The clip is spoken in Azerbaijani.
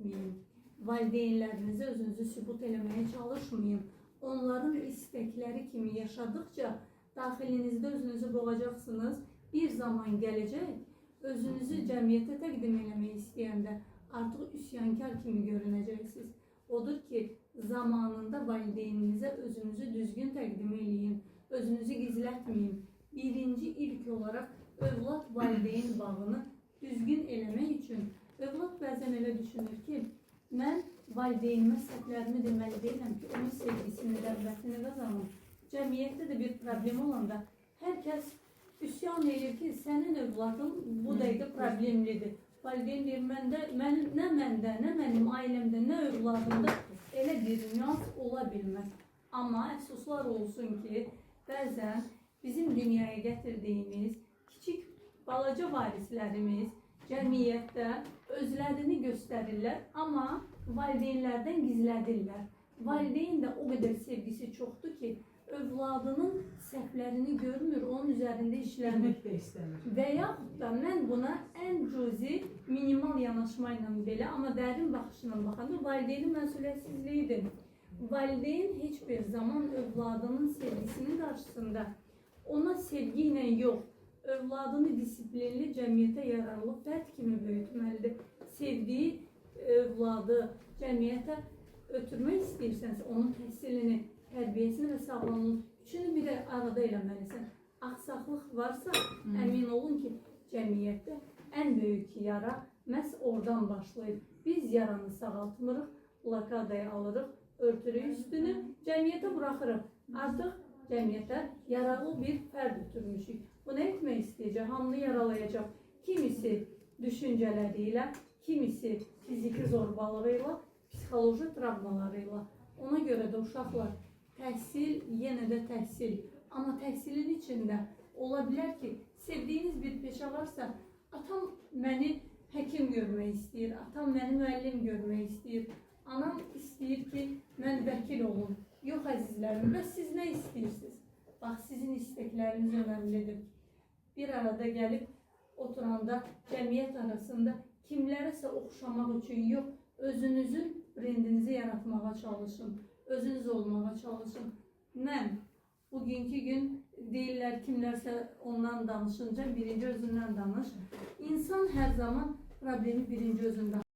etməyin. Valideynlərinizə özünüzü sübut eləməyə çalışmayın. Onların istəkləri kimi yaşadıkça daxilinizdə özünüzü boğacaqsınız. Bir zaman gələcək, özünüzü cəmiyyətə təqdim eləmək istəyəndə artıq üsyankar kimi görünəcəksiniz. Odur ki, zamanında valideyninizə özünüzü düzgün təqdim eləyin, özünüzü gizlətməyin. Birinci ilk olaraq övlad valideyn bağını düzgün eləmək üçün övlad bəzən elə düşünür ki, mən valideynimə səhvlərimi deməli deyiləm ki, onun sevgisini, rəğbətini qazanım. Cəmiyyətdə də bir problem olanda hər kəs üsyan edir ki, sənin övladın bu dəqiqə problemlidir. Valideyn deyir, nə məndə, nə mənim ailəmdə, nə övladımda elə bir nüans ola bilməz. Amma əfsuslar olsun ki, bəzən bizim dünyaya gətirdiyimiz kiçik balaca varislərimiz cəmiyyətdə özlərini göstərirlər, amma valideynlərdən gizlədirlər. Valideyn də o qədər sevgisi çoxdur ki, övladının səhvlərini görmür, onun üzərində işləmir də istəmir. Və yaxud da mən buna ən cüzi, minimal yanaşmayla belə, amma dərin baxışla baxanda valideynin məsuliyyətsizliyidir. Valideyn heç bir zaman övladının sevgisinin qarşısında ona sevgi ilə yox, övladını disiplinli, cəmiyyətə yararlı fərd kimi böyütməlidir. Sevdiyi övladı cəmiyyətə ötürmək istəyirsənsə, onun təhsilini, tərbiyəsini və sağlamlığını üçünü bir arada eləməlisən. Aksaqlıq varsa, əmin olun ki, cəmiyyətdə ən böyük yara məhz oradan başlayır. Biz yaranı sağaltmırıq, blokadaya alırıq, örtürük üstünü, cəmiyyətə buraxırıq. Artıq cəmiyyətə yaralı bir fərd ötürmüşük. Bu nə etmək istəyəcək? Hamını yaralayacaq. Kimisi düşüncələri ilə, kimisi fiziki zorbalığı ilə, psixoloji travmaları Ona görə də uşaqlar təhsil, yenə də təhsil. Amma təhsilin içində ola bilər ki, sevdiyiniz bir peşə varsa, atam məni həkim görmək istəyir, atam məni müəllim görmək istəyir, anam istəyir ki, mən vəkil olum. Yox əzizlərim, bəs siz nə istəyirsiniz? Bax, sizin istəkləriniz önəmlidir. Bir arada gəlib oturanda cəmiyyət arasında kimlərəsə oxşamaq üçün yox, özünüzün brendinizi yaratmağa çalışın, özünüz olmağa çalışın. Mən bugünkü gün deyirlər kimlərsə ondan danışınca birinci özündən danış. İnsan hər zaman problemi birinci özündən